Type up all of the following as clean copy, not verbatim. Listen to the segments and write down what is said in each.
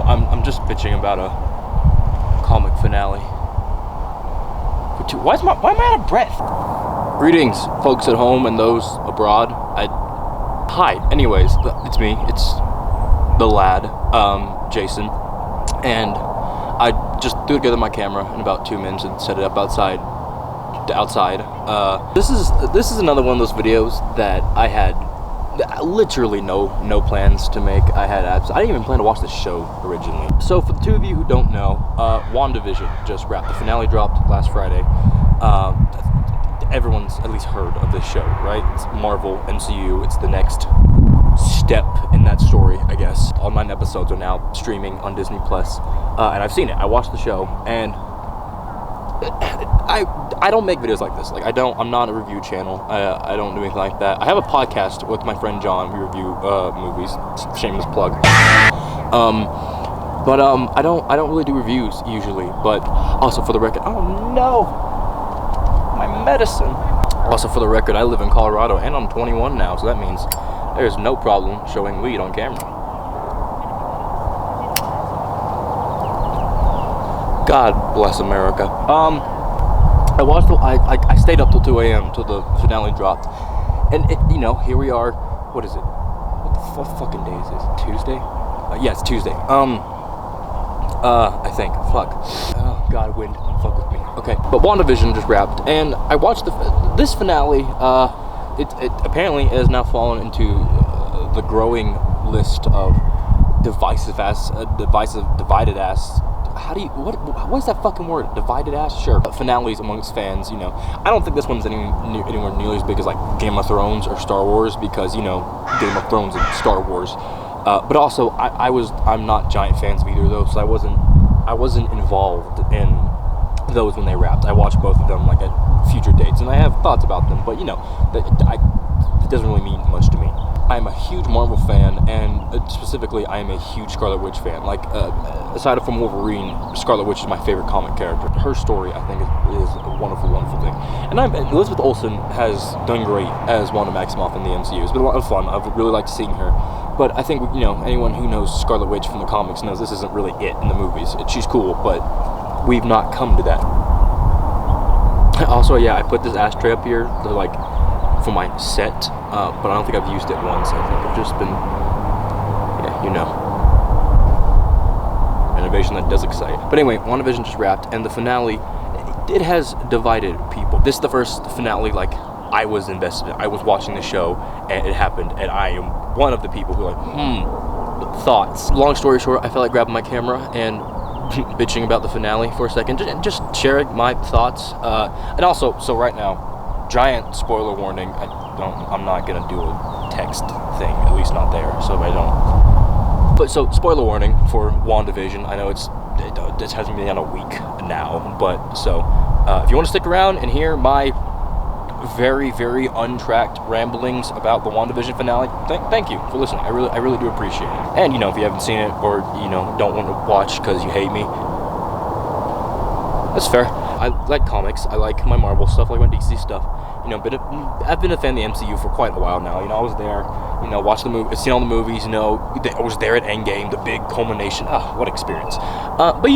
I'm just bitching about a comic finale. Why am I out of breath? Greetings, folks at home and those abroad. Hi. Anyways, it's me. It's the lad, Jason, and I just threw together my camera in about 2 minutes and set it up outside. This is another one of those videos that I had literally no plans to make. I didn't even plan to watch this show originally. So for the two of you who don't know, WandaVision just wrapped. The finale dropped last Friday. Everyone's at least heard of this show, right? It's Marvel, MCU. It's the next step in that story, I guess. All 9 episodes are now streaming on Disney Plus, and I've seen it. I watched the show, and I don't make videos like this. Like I'm not a review channel. I don't do anything like that. I have a podcast with my friend John. We review movies. Shameless plug. But I don't really do reviews usually. But also for the record, oh no, my medicine. Also for the record, I live in Colorado and I'm 21 now, so that means there's no problem showing weed on camera. God bless America. I stayed up till 2 a.m. till the finale dropped, and here we are. What is it? What the fucking day is this? Tuesday? Yeah, it's Tuesday. I think. Fuck. Oh God, wind. Don't fuck with me. Okay, but WandaVision just wrapped, and I watched this finale. It apparently has now fallen into the growing list of divided ass. What is that fucking word? Divided ass? Sure. Finales amongst fans, I don't think this one's anywhere nearly as big as like Game of Thrones or Star Wars, because Game of Thrones and Star Wars. But also I'm not giant fans of either of those, so I wasn't involved in those when they wrapped. I watched both of them like at future dates, and I have thoughts about them, but it doesn't really mean much to me. I'm a huge Marvel fan, and specifically, I am a huge Scarlet Witch fan. Like, aside from Wolverine, Scarlet Witch is my favorite comic character. Her story, I think, is a wonderful, wonderful thing. And Elizabeth Olsen has done great as Wanda Maximoff in the MCU. It's been a lot of fun. I've really liked seeing her. But I think, anyone who knows Scarlet Witch from the comics knows this isn't really it in the movies. She's cool, but we've not come to that. Also, yeah, I put this ashtray up here for my set, but I don't think I've used it once. I think I've just been, innovation that does excite. But anyway, WandaVision just wrapped, and the finale, it has divided people. This is the first finale I was invested in. I was watching the show, and it happened, and I am one of the people who are thoughts. Long story short, I felt like grabbing my camera and bitching about the finale for a second, just sharing my thoughts, and also, so right now, giant spoiler warning. I'm not gonna do a text thing, at least not there, so I don't. But so, spoiler warning for WandaVision. I know it hasn't been on a week now, but so if you want to stick around and hear my very, very untracked ramblings about the WandaVision finale, thank you for listening. I really do appreciate it. And if you haven't seen it, or don't want to watch because you hate me, that's fair. I like comics. I like my Marvel stuff. I like my DC stuff. But I've been a fan of the MCU for quite a while now. I was there. Watched the movie, seen all the movies. I was there at Endgame, the big culmination. What experience! But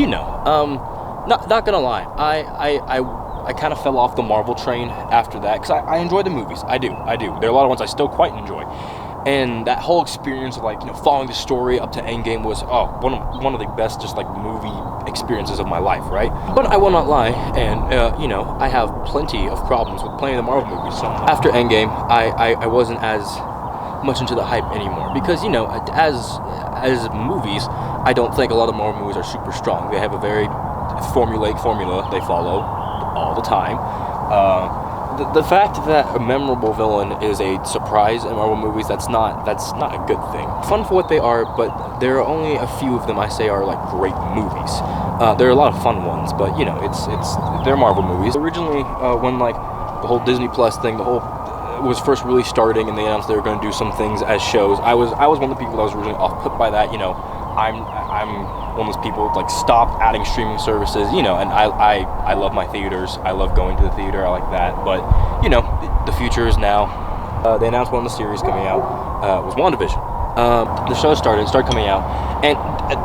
not gonna lie, I kind of fell off the Marvel train after that, because I enjoy the movies. I do. There are a lot of ones I still quite enjoy. And that whole experience of following the story up to Endgame was one of the best movie experiences of my life, right? But I will not lie, and I have plenty of problems with playing the Marvel movies. So after Endgame, I wasn't as much into the hype anymore, because as movies, I don't think a lot of Marvel movies are super strong. They have a very formula they follow all the time. The fact that a memorable villain is a surprise in Marvel movies, that's not a good thing. Fun for what they are, but there are only a few of them I say are great movies. There are a lot of fun ones, but they're Marvel movies. Originally, when the whole Disney Plus thing, was first really starting, and they announced they were going to do some things as shows, I was one of the people that was originally off put by that. I'm one of those people stop adding streaming services, and I love my theaters. I love going to the theater. I like that. But the future is now. They announced one of the series coming out was WandaVision. The show started coming out, and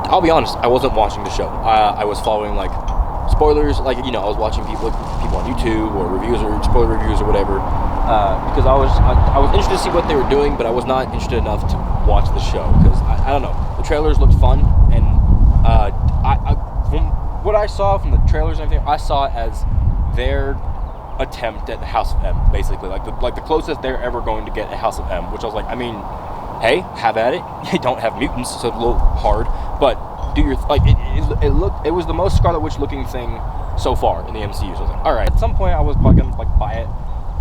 I'll be honest, I wasn't watching the show. I was following like spoilers, like, you know, I was watching people on YouTube or reviews or spoiler reviews or whatever, because I was interested to see what they were doing, but I was not interested enough to watch the show because I don't know, the trailers looked fun, and from what I saw from the trailers and everything, I saw it as their attempt at the House of M, basically, like the closest they're ever going to get a House of M, which I was like, I mean, hey, have at it. You don't have mutants, so it's a little hard, but do your it was the most Scarlet Witch looking thing so far in the MCU. So I was like, all right. At some point, I was probably gonna like buy it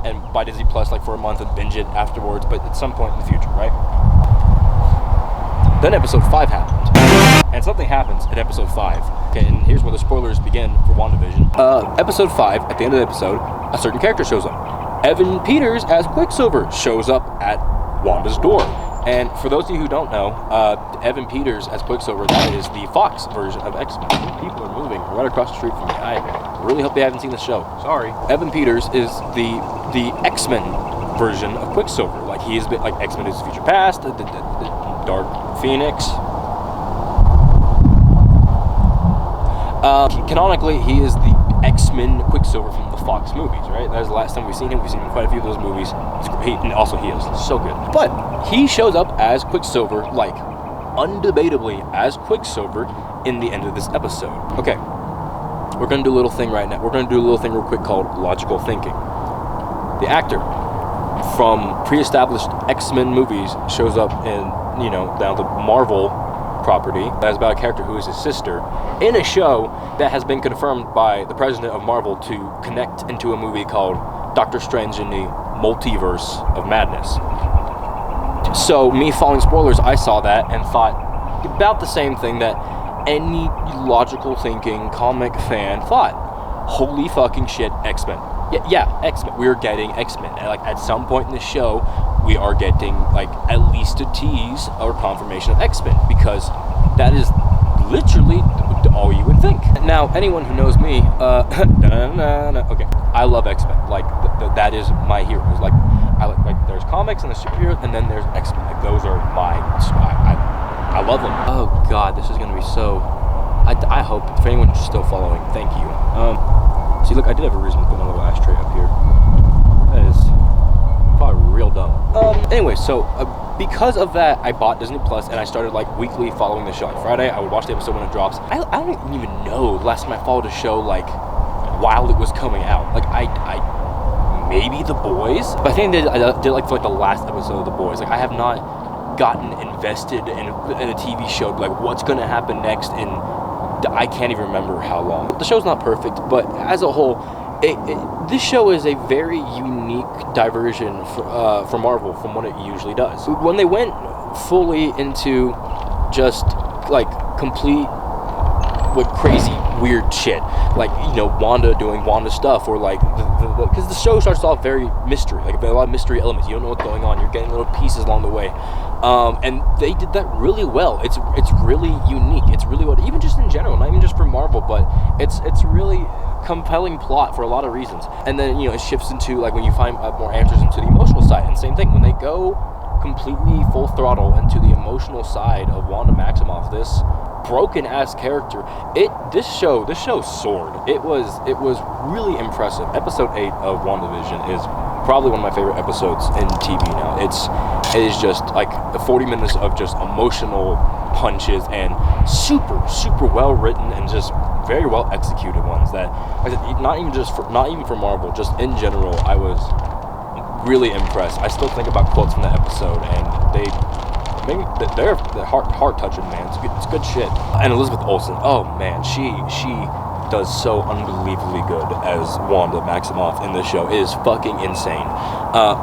and buy Disney Plus like for a month and binge it afterwards. But at some point in the future, right? Then episode 5 happened, and something happens in episode 5. Okay, and here's where the spoilers begin for WandaVision. Episode 5, at the end of the episode, a certain character shows up. Evan Peters as Quicksilver shows up at Wanda's door. And for those of you who don't know, Evan Peters as Quicksilver, that is the Fox version of X-Men. People are moving right across the street from me. I really hope they haven't seen the show. Sorry. Evan Peters is the X-Men version of Quicksilver. Like, he has been, like, X-Men is the future past, the Dark Phoenix. Canonically, he is the X-Men Quicksilver from the Fox movies, right? That was the last time we've seen him. We've seen him in quite a few of those movies. And also he is so good. But he shows up as Quicksilver, like, undebatably as Quicksilver in the end of this episode. Okay, we're going to do a little thing right now. We're going to do a little thing real quick called logical thinking. The actor from pre-established X-Men movies shows up in, you know, down the Marvel property that's about a character who is his sister in a show that has been confirmed by the president of Marvel to connect into a movie called Doctor Strange in the Multiverse of Madness. So me following spoilers, I saw that and thought about the same thing that any logical thinking comic fan thought. Holy fucking shit, X-Men. Yeah, X-Men. We're getting X-Men. And like at some point in the show, we are getting like at least a tease or confirmation of X-Men, because that is literally all you would think. Now, anyone who knows me, okay, I love X-Men. Like that is my heroes. Like I like there's comics and the superheroes, and then there's X-Men. Like those are my. I love them. Oh God, this is gonna be so. I hope for anyone who's still following, thank you. See, look, I did have a reason to put another ashtray up here. That is probably real dumb. Anyway, so because of that, I bought Disney Plus and I started like weekly following the show. On Friday, I would watch the episode when it drops. I don't even know the last time I followed a show like while it was coming out. Like I maybe The Boys, but I think I did like for like the last episode of The Boys. Like I have not gotten invested in a TV show, like what's gonna happen next in I can't even remember how long. The show's not perfect, but as a whole, this show is a very unique diversion for Marvel from what it usually does. When they went fully into just like complete with crazy weird shit, like, you know, Wanda doing Wanda stuff, or like because the show starts off very mystery, like a lot of mystery elements. You don't know what's going on. You're getting little pieces along the way, and they did that really well. It's really unique. It's really what, even just in general, not even just for Marvel, but it's really compelling plot for a lot of reasons. And then, you know, it shifts into like when you find more answers into the emotional side, and same thing when they go completely full throttle into the emotional side of Wanda Maximoff, this broken ass character. This show soared. It was really impressive. Episode 8 of WandaVision is probably one of my favorite episodes in TV now. It is just like 40 minutes of just emotional punches and super well written and just very well executed ones that, like I said, not even for Marvel, just in general, I was really impressed. I still think about quotes from that episode, and they're heart touching, man. It's good shit. And Elizabeth Olsen, oh man, she does so unbelievably good as Wanda Maximoff in this show. It is fucking insane.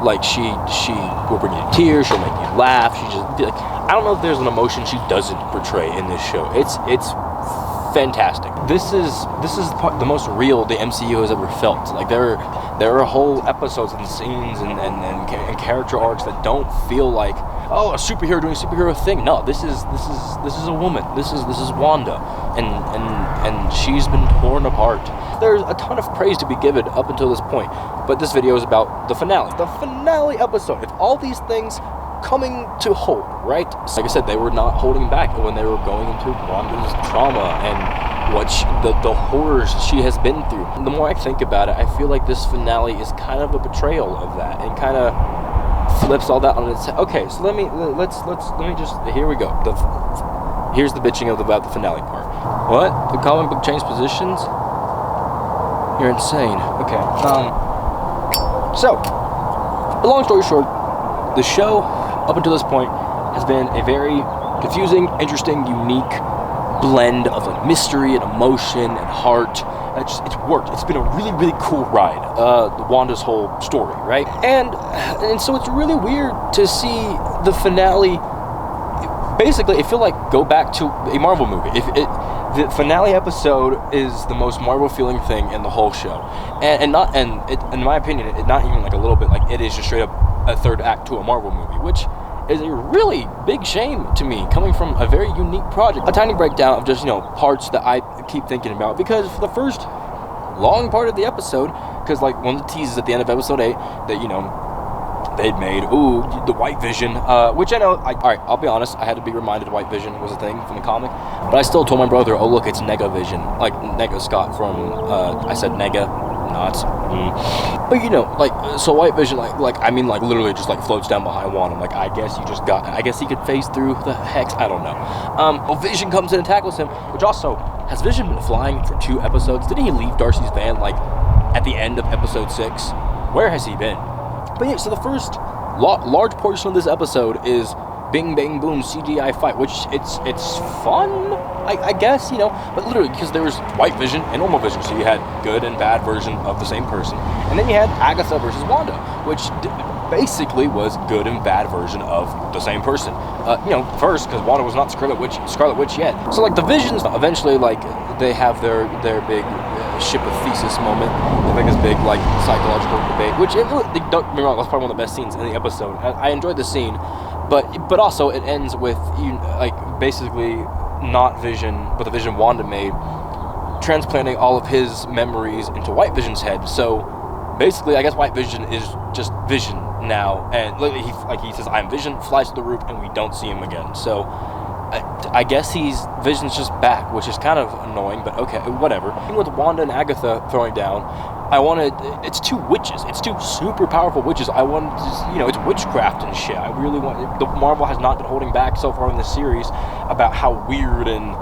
Like she will bring you to tears. She'll make you laugh. She just like, I don't know if there's an emotion she doesn't portray in this show. It's fantastic. This is the most real the MCU has ever felt. Like there are whole episodes and scenes and character arcs that don't feel like, oh, a superhero doing a superhero thing. No, this is a woman. This is Wanda, and she's been torn apart. There's a ton of praise to be given up until this point, but this video is about the finale episode. If all these things coming to whole right? Like I said, they were not holding back when they were going into Wanda's trauma and what the horrors she has been through. The more I think about it, I feel like this finale is kind of a betrayal of that, and kind of flips all that on its head. Okay, so let me just, here we go. Here's the bitching about the finale part. What? The comic book changed positions? You're insane. Okay. So, long story short, the show up until this point has been a very confusing, interesting, unique blend of like mystery and emotion and heart. It's worked. It's been a really, really cool ride. Wanda's whole story, right? And so it's really weird to see the finale. Basically, I feel like go back to a Marvel movie. The finale episode is the most Marvel feeling thing in the whole show, and in my opinion, it not even like a little bit, like it is just straight up a third act to a Marvel movie, which is a really big shame to me, coming from a very unique project. A tiny breakdown of just, parts that I keep thinking about, because for the first long part of the episode, because like one of the teases at the end of episode 8 that they'd made, the White Vision, which I know, alright, I'll be honest, I had to be reminded White Vision was a thing from the comic, but I still told my brother, oh look, it's Nega Vision, like Nega Scott from, I said Nega, not, but so White Vision, literally just like floats down behind Wanda, like, I guess he could phase through the hex, I don't know. Vision comes in and tackles him, which also, has Vision been flying for 2 episodes? Didn't he leave Darcy's van, like, at the end of episode 6? Where has he been? But yeah, so the first large portion of this episode is bing bang boom CGI fight, which it's fun, I guess, but literally, because there was White Vision and normal Vision, so you had good and bad version of the same person, and then you had Agatha versus Wanda, which basically was good and bad version of the same person. First, because Wanda was not Scarlet Witch yet. So like the Visions eventually, like, they have their big ship of Thesis moment. I think this big like psychological debate, which don't get me wrong, that's probably one of the best scenes in the episode. I enjoyed the scene, but also it ends with basically not Vision, but the Vision Wanda made, transplanting all of his memories into White Vision's head. So basically, I guess White Vision is just Vision now, and he says, "I'm Vision," flies to the roof, and we don't see him again. So I guess Vision's just back, which is kind of annoying, but okay, whatever. With Wanda and Agatha throwing down, it's 2 witches. It's 2 super powerful witches. I wanted to, it's witchcraft and shit. I really want, the Marvel has not been holding back so far in this series about how weird and,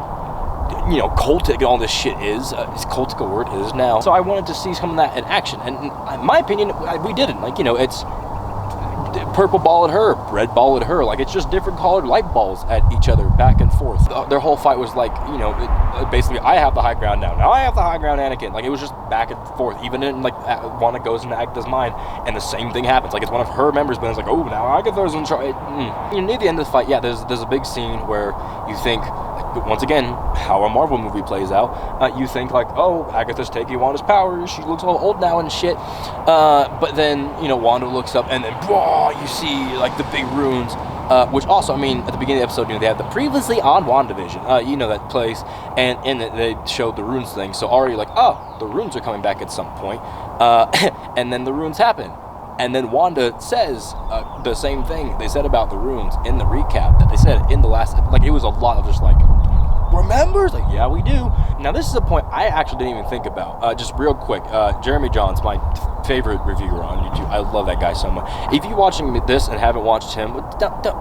cultic and all this shit is. Is cultic a word? It is now. So I wanted to see some of that in action, and in my opinion, we didn't. It's purple ball at her, red ball at her, like it's just different colored light balls at each other, back and forth. Their whole fight was like, basically, I have the high ground now I have the high ground, Anakin. Like, it was just back and forth, even in like Wanda goes into Agatha's mind and the same thing happens, like it's one of her members, but it's like, oh, now Agatha's in charge. Near the end of the fight, yeah, there's a big scene where you think, once again, how a Marvel movie plays out, you think like, oh, Agatha's taking Wanda's powers, she looks all old now and shit, but then, Wanda looks up and then, you see like the big runes, which also, at the beginning of the episode, they have the previously on WandaVision, that place, and in it they showed the runes thing, so already like, oh, the runes are coming back at some point, and then the runes happen. And then Wanda says the same thing they said about the runes in the recap that they said in the last, like, it was a lot of just like, remembers? Like, yeah, we do. Now, this is a point I actually didn't even think about. Just real quick, Jeremy John's my favorite reviewer on YouTube. I love that guy so much. If you're watching this and haven't watched him,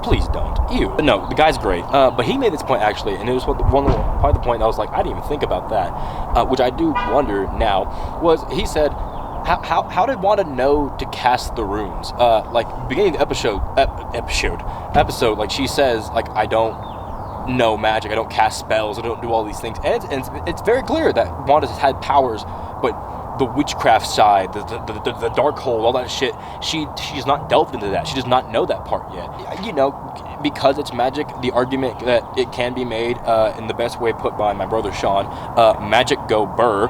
please don't. Ew. But no, the guy's great. But he made this point actually, and it was probably the point I was like, I didn't even think about that, which I do wonder now, was he said, how did Wanda know to cast the runes? Like, beginning of the episode, like, she says, like, I don't know magic, I don't cast spells, I don't do all these things. And it's very clear that Wanda's had powers, but the witchcraft side, the dark hold, all that shit, she's not delved into that. She does not know that part yet. Because it's magic, the argument that it can be made, in the best way put by my brother Sean, magic go burr.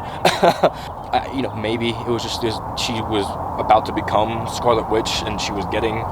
Maybe it was just she was about to become Scarlet Witch and she was getting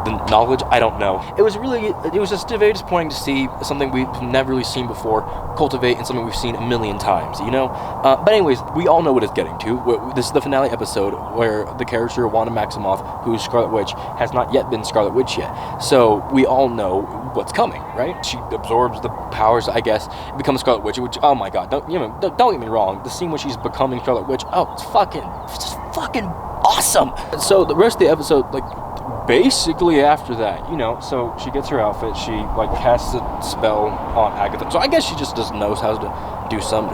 the knowledge, I don't know. It was just very disappointing to see something we've never really seen before cultivate in something we've seen a million times, you know? But anyways, we all know what it's getting to. This is the finale episode where the character Wanda Maximoff, who's Scarlet Witch, has not yet been Scarlet Witch yet. So we all know what's coming, right? She absorbs the powers, I guess, becomes Scarlet Witch, which, oh my god, don't get me wrong, the scene where she's becoming Scarlet Witch, oh, it's just fucking awesome. So the rest of the episode, like, basically after that, you know, so she gets her outfit, she like casts a spell on Agatha, so I guess she just knows how to do some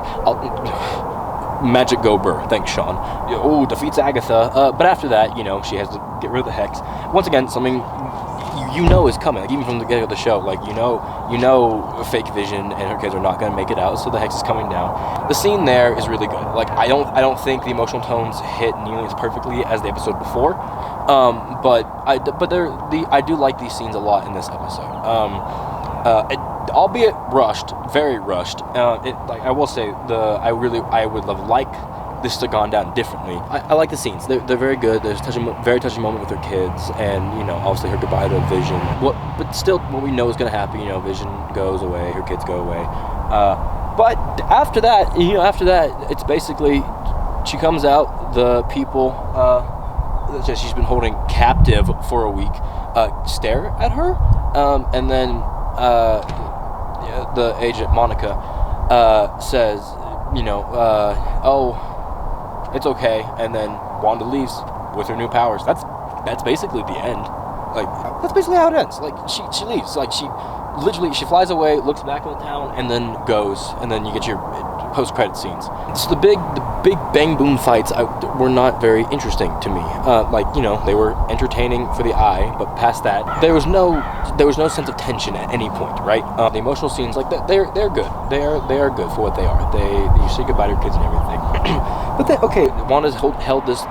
magic go burr, thanks Sean. Oh, defeats Agatha, but after that, you know, she has to get rid of the hex. Once again, something you know is coming, like even from the beginning of the show, like you know fake Vision and her kids are not going to make it out, so the hex is coming down. The scene there is really good. Like I don't think the emotional tones hit nearly as perfectly as the episode before, but I do like these scenes a lot in this episode. Albeit rushed, very rushed. Like I will say, I would have liked this to have gone down differently. I like the scenes. They're very good. There's a very touching moment with her kids, and you know, obviously her goodbye to Vision. But still, what we know is going to happen. You know, Vision goes away, her kids go away. But after that, it's basically she comes out. The people that she's been holding captive for a week stare at her, and then the agent Monica says, you know, oh, it's okay, and then Wanda leaves with her new powers. That's basically the end. Like that's basically how it ends. Like she leaves. Like she flies away, looks back on the town, and then goes, and then you get your post-credit scenes. So the big bang boom fights were not very interesting to me. Like, you know, they were entertaining for the eye, but past that, there was no sense of tension at any point, right? The emotional scenes, like they're good. They are good for what they are. You say goodbye to your kids and everything. But then, okay, Wanda's held this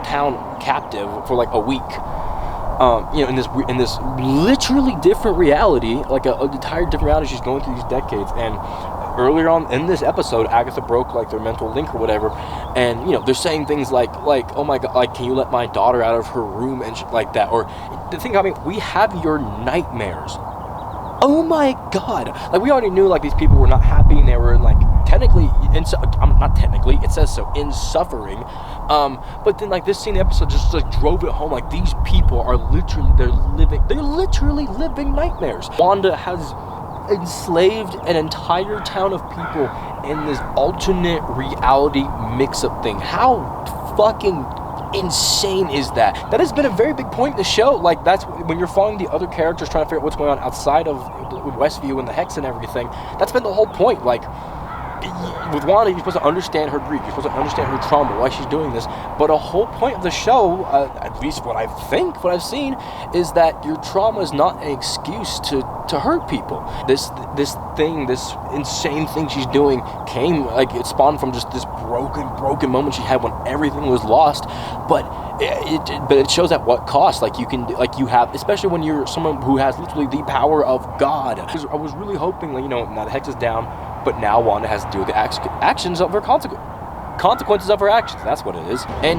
town captive for like a week. You know, in this literally different reality, like an entire different reality. She's going through these decades, and earlier on in this episode, Agatha broke like their mental link or whatever, and you know they're saying things like oh my god, like can you let my daughter out of her room and shit like that, or the thing, I mean, we have your nightmares. Oh my god, like we already knew like these people were not happy and they were like technically not technically, it says so, in suffering, but then like this scene in the episode just like drove it home. Like these people are literally living nightmares. Wanda has enslaved an entire town of people in this alternate reality mix-up thing. How fucking insane is that? That has been a very big point in the show. Like that's when you're following the other characters trying to figure out what's going on outside of Westview and the Hex and everything. That's been the whole point. Like with Wanda, you're supposed to understand her grief, you're supposed to understand her trauma, why she's doing this, but a whole point of the show, at least what I've seen, is that your trauma is not an excuse to hurt people. This insane thing she's doing it spawned from just this broken moment she had when everything was lost, but it shows at what cost. Like you have, especially when you're someone who has literally the power of God. I was really hoping, like, you know, now the Hex is down, but now Wanda has to deal with the actions of her consequences of her actions. That's what it is. And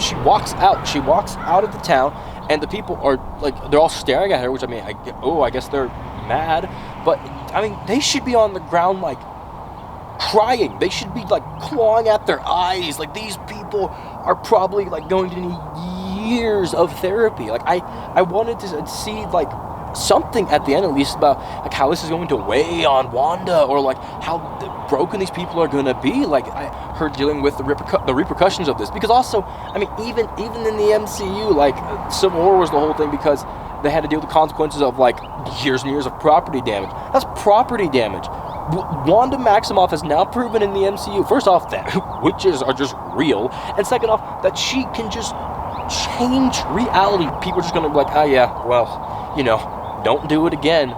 she walks out of the town, and the people are like, they're all staring at her, which I mean, I guess they're mad, but I mean, they should be on the ground like crying. They should be like clawing at their eyes. Like these people are probably like going to need years of therapy. Like I wanted to see like something at the end at least about like how this is going to weigh on Wanda, or like how broken these people are going to be, like her dealing with the repercussions of this. Because also, I mean, even in the MCU, like Civil War was the whole thing because they had to deal with the consequences of like years and years of property damage. That's property damage. Wanda Maximoff has now proven in the MCU, first off, that witches are just real, and second off, that she can just change reality. People are just going to be like, oh yeah, well, you know, don't do it again.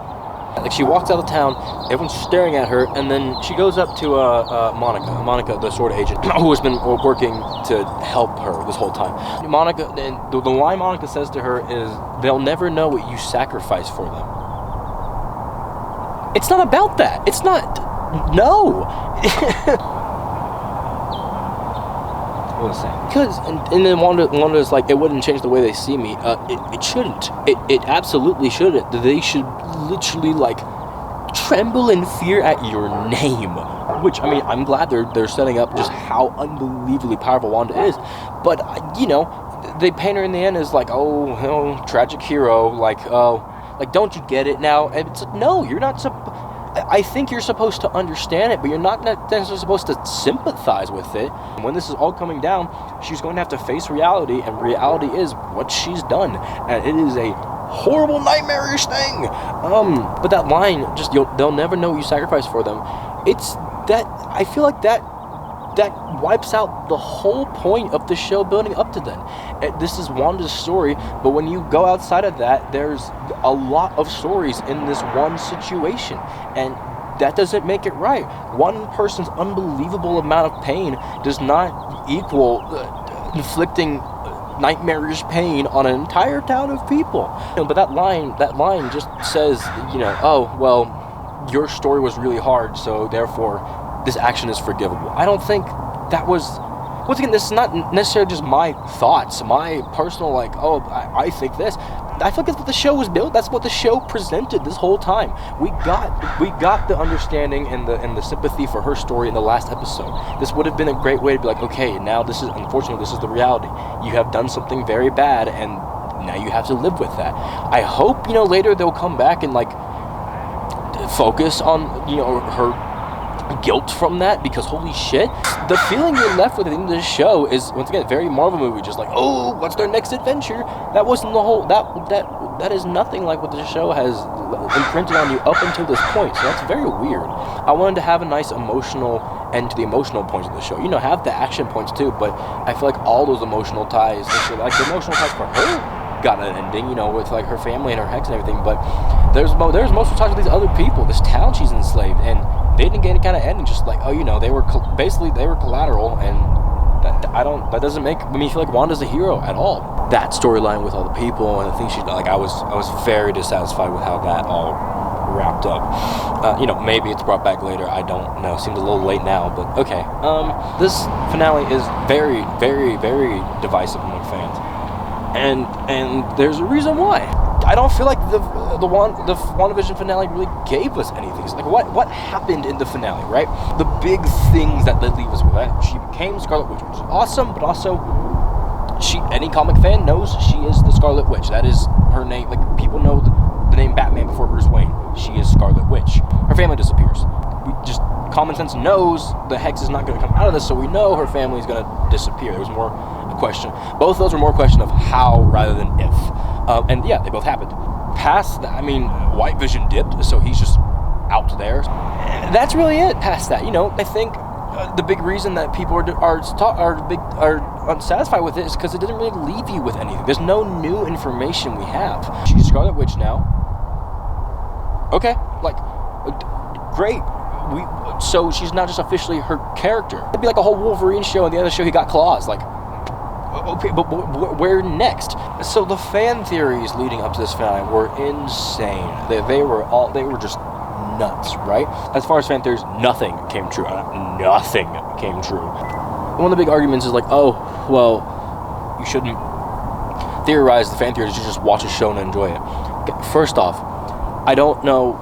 Like she walks out of town, everyone's staring at her, and then she goes up to Monica, the sword agent, who has been working to help her this whole time. Monica, and the line Monica says to her is, "They'll never know what you sacrifice for them." It's not about that. It's not. No. was saying. Because, and then Wanda's like, it wouldn't change the way they see me. It shouldn't. It absolutely shouldn't. They should literally, like, tremble in fear at your name. Which, I mean, I'm glad they're setting up just how unbelievably powerful Wanda is. But, you know, they paint her in the end as like, oh, tragic hero. Like, don't you get it now? And it's like, no, you're not I think you're supposed to understand it, but you're not necessarily supposed to sympathize with it. When this is all coming down, she's going to have to face reality, and reality is what she's done. And it is a horrible, nightmarish thing. But that line, just, they'll never know what you sacrificed for them. It's that, I feel like that wipes out the whole point of the show building up to then. This is Wanda's story, but when you go outside of that, there's a lot of stories in this one situation, and that doesn't make it right. One person's unbelievable amount of pain does not equal inflicting nightmarish pain on an entire town of people. But that line just says, oh, well, your story was really hard, so therefore this action is forgivable. I don't think that was... Once again, this is not necessarily just my thoughts, my personal, like, oh, I think this. I feel like that's what the show was built. That's what the show presented this whole time. We got the understanding and the sympathy for her story in the last episode. This would have been a great way to be like, okay, now this is the reality. You have done something very bad, and now you have to live with that. I hope, later they'll come back and, like, focus on, her guilt from that, because holy shit, the feeling you're left with at the end of this show is, once again, very Marvel movie, just like, oh, what's their next adventure? That wasn't the whole, that is nothing like what the show has imprinted on you up until this point, so that's very weird. I wanted to have a nice emotional end to the emotional points of the show, have the action points too, but I feel like all those emotional ties, like the emotional ties for her got an ending, with like her family and her hex and everything, but there's emotional ties with these other people, this town she's enslaved, and they didn't get any kind of ending, just like, oh, they were collateral, and that doesn't make me feel like Wanda's a hero at all. That storyline with all the people and the things she did, like, I was very dissatisfied with how that all wrapped up. Maybe it's brought back later, I don't know, seems a little late now, but okay. This finale is very, very, very divisive among fans, and there's a reason why. I don't feel like the WandaVision finale really gave us anything. It's like, what happened in the finale, right? The big things that they leave us with, right? She became Scarlet Witch, which is awesome, but also, any comic fan knows she is the Scarlet Witch. That is her name. Like, people know the name Batman before Bruce Wayne. She is Scarlet Witch. Her family disappears. Common sense knows the hex is not going to come out of this, so we know her family is going to disappear. There was more a question. Both of those were more a question of how rather than if. And yeah, they both happened. Past that, White Vision dipped, so he's just out there. That's really it. Past that, I think the big reason that people are unsatisfied with it is because it didn't really leave you with anything. There's no new information we have. She's Scarlet Witch now. Okay, like, great. So she's not just officially her character. It'd be like a whole Wolverine show, and the other show he got claws. Like, okay, but where next? So the fan theories leading up to this finale were insane. They were just nuts, right? As far as fan theories, nothing came true. Nothing came true. One of the big arguments is like, oh, well, you shouldn't theorize the fan theories. You should just watch a show and enjoy it. First off, I don't know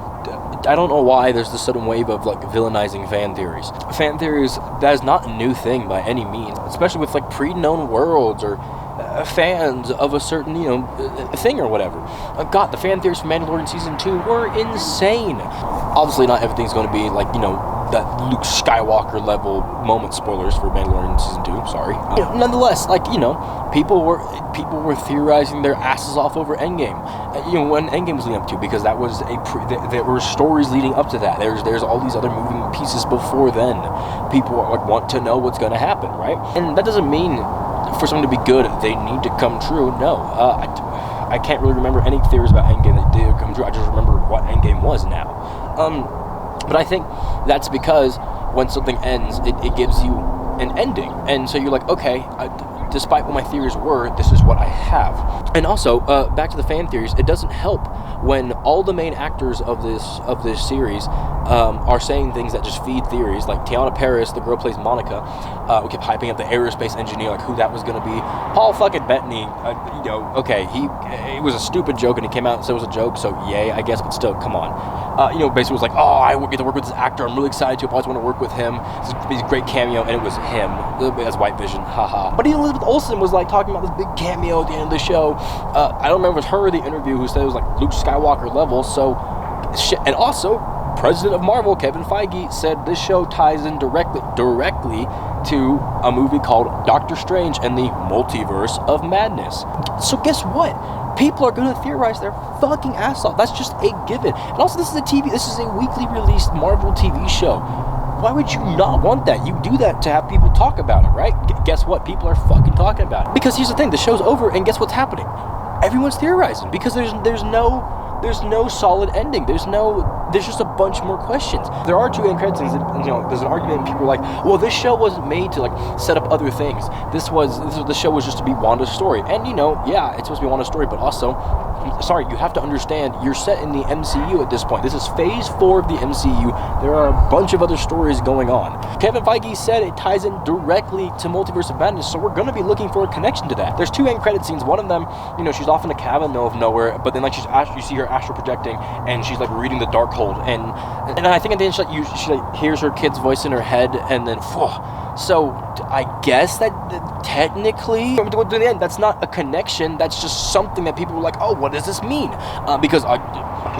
why there's this sudden wave of, like, villainizing fan theories. Fan theories, that is not a new thing by any means, especially with, like, pre-known worlds or fans of a certain, thing or whatever. God, the fan theories from Mandalorian Season 2 were insane. Obviously, not everything's going to be, like, that Luke Skywalker level moment spoilers for Mandalorian Season 2, sorry. Nonetheless, like, people were theorizing their asses off over Endgame. When Endgame was leading up to, because that was there were stories leading up to that. There's all these other moving pieces before then. People want to know what's going to happen, right? And that doesn't mean for something to be good, they need to come true. No, I can't really remember any theories about Endgame that did come true. I just remember what Endgame was now. But I think that's because when something ends, it gives you an ending. And so you're like, okay, despite what my theories were, this is what I have. And also, back to the fan theories, it doesn't help when all the main actors of this series are saying things that just feed theories. Like Tiana Paris, the girl who plays Monica, we kept hyping up the aerospace engineer, like who that was going to be. Paul fucking Bettany, okay, it was a stupid joke, and he came out and said it was a joke, so yay, I guess, but still, come on. Basically was like, oh, I get to work with this actor, I'm really excited to, I always want to work with him, he's a great cameo, and it was him, as White Vision, haha. But Elizabeth Olsen was like talking about this big cameo at the end of the show. I don't remember if it was her or the interview who said it was like Luke Skywalker level, so shit. And also, President of Marvel, Kevin Feige, said this show ties in directly to a movie called Doctor Strange and the Multiverse of Madness. So guess what? People are going to theorize their fucking ass off. That's just a given. And also, this is a weekly released Marvel TV show. Why would you not want that? You do that to have people talk about it, right? Guess what? People are fucking talking about it. Because here's the thing, the show's over, and guess what's happening? Everyone's theorizing, because there's no solid ending. There's just a bunch more questions. There are two end credit scenes, there's an argument, and people are like, well, this show wasn't made to like set up other things. The show was just to be Wanda's story. And yeah, it's supposed to be Wanda's story, but also, sorry, you have to understand, you're set in the MCU at this point. This is phase 4 of the MCU. There are a bunch of other stories going on. Kevin Feige said it ties in directly to Multiverse of Madness, so we're going to be looking for a connection to that. There's two end credit scenes. One of them, she's off in a cabin in the middle of nowhere, but then like you see her astral projecting, and she's like reading the Darkhold, and I think at the end she hears her kid's voice in her head, and then so I guess that technically, in the end, that's not a connection. That's just something that people were like, oh, what does this mean? Because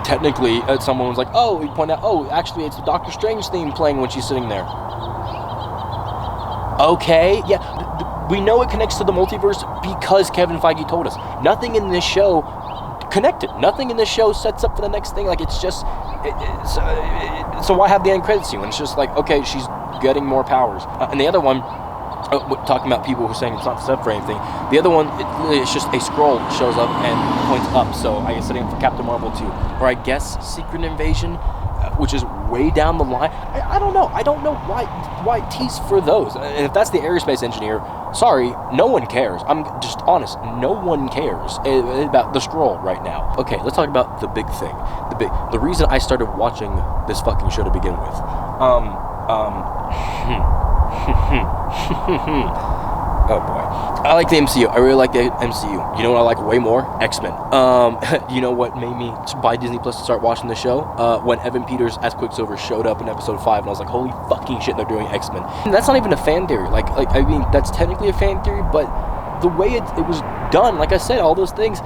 technically, someone was like, oh, you point out, oh, actually, it's the Doctor Strange theme playing when she's sitting there. Okay, yeah, we know it connects to the multiverse because Kevin Feige told us. Nothing in this show connected. Nothing in this show sets up for the next thing. Like, it's just, so why have the end credits scene when it's just like, okay, she's getting more powers. And the other one, talking about people who are saying it's not set up for anything, the other one, it's just a scroll shows up and points up, so I guess setting up for Captain Marvel 2, or I guess Secret Invasion, which is way down the line. I don't know why tease for those. And if that's the aerospace engineer, sorry, no one cares. I'm just honest, no one cares about the scroll right now. Okay, let's talk about the big thing. The reason I started watching this fucking show to begin with. Oh boy. I like the MCU. I really like the MCU. You know what I like way more? X-Men. You know what made me buy Disney Plus to start watching the show? When Evan Peters as Quicksilver showed up in episode 5, and I was like, holy fucking shit, they're doing X-Men. And that's not even a fan theory. Like I mean, that's technically a fan theory, but the way it was done, like I said, all those things,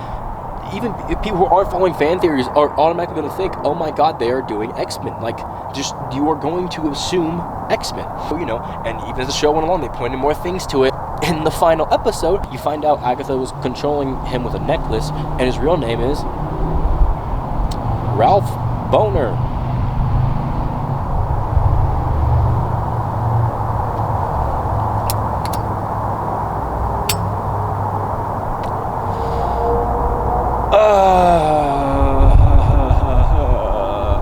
even people who aren't following fan theories are automatically going to think, oh my god, they are doing X-Men. Like, just, you are going to assume X-Men. So, and even as the show went along, they pointed more things to it. In the final episode, you find out Agatha was controlling him with a necklace, and his real name is Ralph Boner.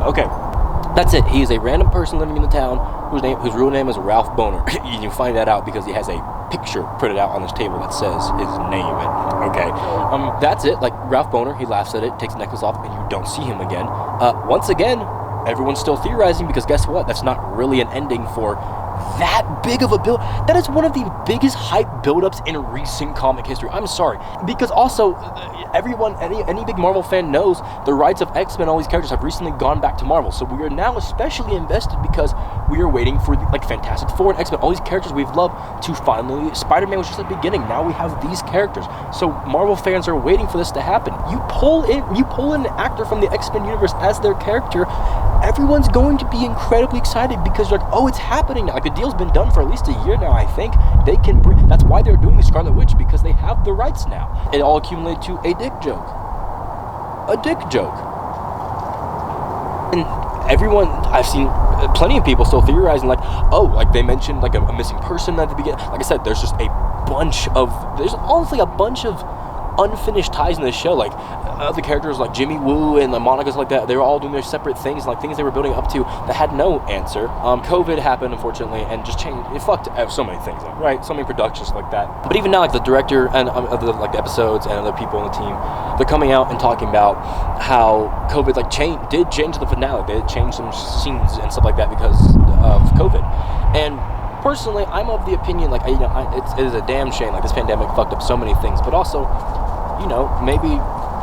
Okay, that's it. He is a random person living in the town whose real name is Ralph Boner. You find that out because he has a picture printed out on his table that says his name. Okay, that's it. Like, Ralph Boner, he laughs at it, takes the necklace off, and you don't see him again. Once again, everyone's still theorizing, because guess what? That's not really an ending for that big of a build. That is one of the biggest hype buildups in recent comic history. I'm sorry, because also any big Marvel fan knows the rights of X-Men, all these characters have recently gone back to Marvel, so we are now especially invested because we are waiting for Fantastic Four and X-Men, all these characters we've loved to finally. Spider-Man was just the beginning. Now we have these characters, so Marvel fans are waiting for this to happen. You pull in an actor from the X-Men universe as their character, everyone's going to be incredibly excited because you're like, oh, it's happening now. Like, the deal's been done for at least a year now, I think. They can bring, that's why they're doing the Scarlet Witch, because they have the rights now. It all accumulated to a dick joke. A dick joke. And everyone, I've seen plenty of people still theorizing, like, oh, like they mentioned like a missing person at the beginning. Like I said, there's honestly a bunch of unfinished ties in this show. Like other characters like Jimmy Woo and Monica's like that, they were all doing their separate things, like things they were building up to that had no answer. COVID happened, unfortunately, and just changed. It fucked so many things up, right? So many productions like that. But even now, like the director and like the episodes and other people on the team, they're coming out and talking about how COVID like did change the finale. They did change some scenes and stuff like that because of COVID. And personally, I'm of the opinion, like, it is a damn shame, like, this pandemic fucked up so many things, but also, maybe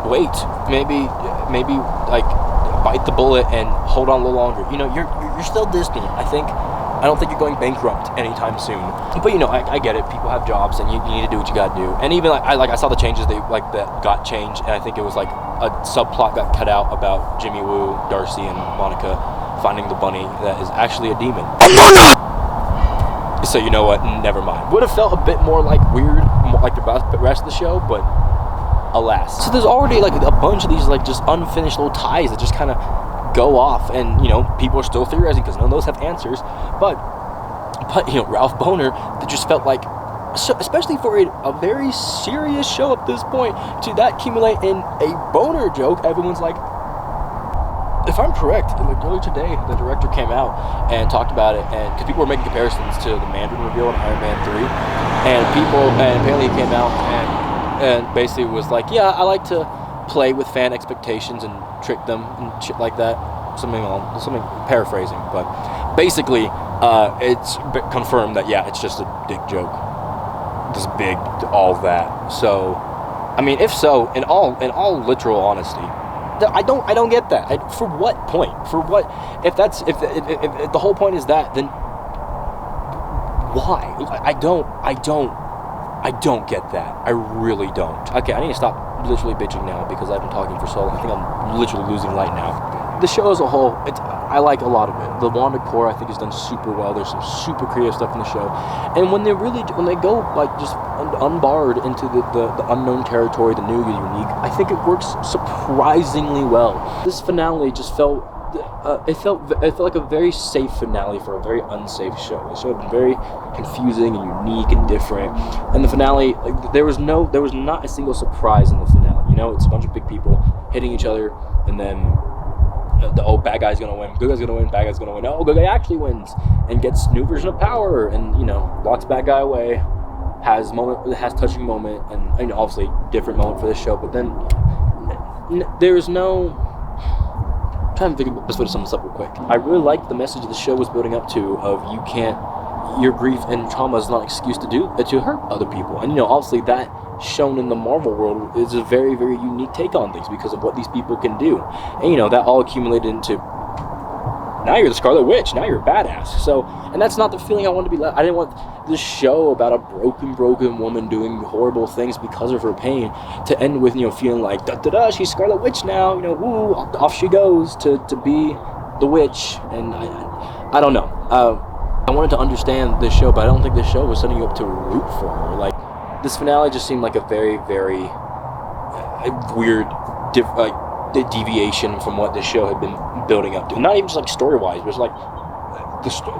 wait, maybe, like, bite the bullet and hold on a little longer. You're still Disney, I think. I don't think you're going bankrupt anytime soon. But, I get it. People have jobs, and you need to do what you gotta do. And even, I saw the changes that got changed, and I think it was, like, a subplot got cut out about Jimmy Woo, Darcy, and Monica finding the bunny that is actually a demon. So you know what? Never mind. Would have felt a bit more like weird, like the rest of the show, but alas. So there's already like a bunch of these like just unfinished little ties that just kind of go off, and people are still theorizing because none of those have answers. But Ralph Bohner, that just felt like, especially for a very serious show at this point, to that accumulate in a boner joke. Everyone's like, if I'm correct, like earlier today, the director came out and talked about it, and because people were making comparisons to the Mandarin reveal in Iron Man 3, and apparently he came out and basically was like, yeah, I like to play with fan expectations and trick them and shit like that, something paraphrasing, but basically it's confirmed that it's just a dick joke, this big all that. So I mean, if so, in all literal honesty, I don't get that. For what point? For what? If the whole point is that, then why? I don't get that. I really don't. Okay, I need to stop literally bitching now because I've been talking for so long. I think I'm literally losing light now. The show as a whole, I like a lot of it. The Wanda core, I think, is done super well. There's some super creative stuff in the show, and when they go like just unbarred into the unknown territory, the new, unique, I think it works surprisingly well. This finale just felt it felt like a very safe finale for a very unsafe show. The show had been very confusing and unique and different, and the finale, like, there was not a single surprise in the finale. It's a bunch of big people hitting each other, and then the bad guy's gonna win, good guy's gonna win, bad guy's gonna win. Oh, good guy actually wins and gets new version of power, and locks bad guy away, has touching moment, and obviously different moment for this show. But then there's no. I'm trying to think of the best way to sum this up real quick. I really liked the message the show was building up to of your grief and trauma is not an excuse to hurt other people, and obviously that shown in the Marvel world is a very, very unique take on things because of what these people can do, and that all accumulated into now you're the Scarlet Witch, now you're a badass. So, and that's not the feeling I wanted to be. I didn't want this show about a broken woman doing horrible things because of her pain to end with feeling like she's Scarlet Witch now, woo, off she goes to be the witch. And I don't know. I wanted to understand this show, but I don't think this show was setting you up to root for her. Like, this finale just seemed like a very, very weird, deviation from what this show had been building up to. Not even just like story-wise, but it's like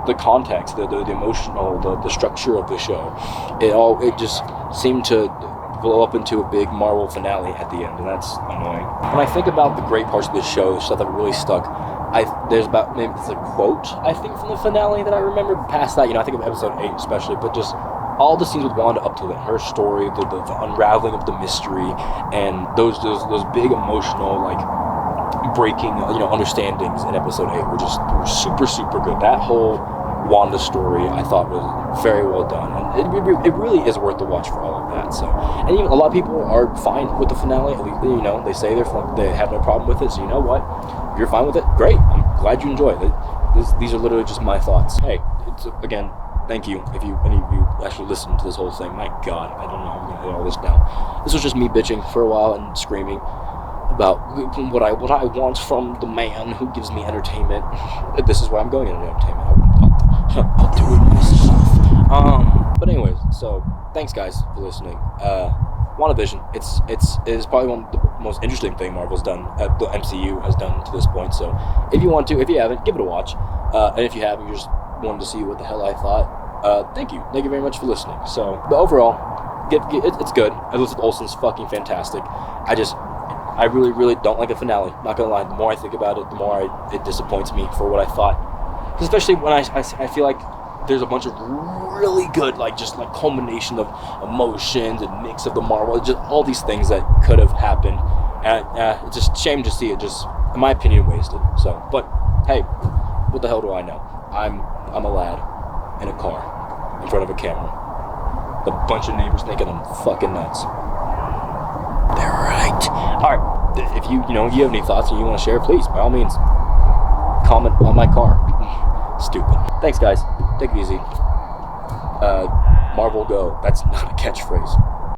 the context, the emotional, the structure of the show. It just seemed to blow up into a big Marvel finale at the end, and that's annoying. When I think about the great parts of this show, the stuff that really stuck, there's about, maybe it's a quote, I think, from the finale that I remember. Past that, I think of episode 8 especially, but just all the scenes with Wanda up to then, her story, the unraveling of the mystery, and those big emotional, like, breaking, understandings in episode 8 were super, super good. That whole Wanda story, I thought, was very well done, and it really is worth the watch for all of that. So, and even a lot of people are fine with the finale. They say they have no problem with it. So you know what? If you're fine with it, great. I'm glad you enjoyed it. These are literally just my thoughts. Hey, again, thank you if any of you actually listened to this whole thing. My God, I don't know how I'm gonna edit all this down. This was just me bitching for a while and screaming about what I want from the man who gives me entertainment. This is where I'm going into entertainment. I'll do it myself. But anyways, so thanks guys for listening. WandaVision, it is probably one of the most interesting thing Marvel's done, the MCU has done to this point. So if you haven't, give it a watch. And if you have, you just wanted to see what the hell I thought, thank you very much for listening. So, but overall, It's good. Elizabeth Olsen's fucking fantastic. I really, really don't like the finale. Not gonna lie. The more I think about it, the more it disappoints me for what I thought. Especially when I feel like there's a bunch of really good, like, just like culmination of emotions and mix of the Marvel, just all these things that could have happened. And it's just a shame to see it just, in my opinion, wasted. So, but hey, what the hell do I know? I'm a lad in a car in front of a camera. A bunch of neighbors thinking I'm fucking nuts. They're right. All right. If you have any thoughts and you want to share, please, by all means, comment on my car. Stupid. Thanks, guys. Take it easy. Marvel go. That's not a catchphrase.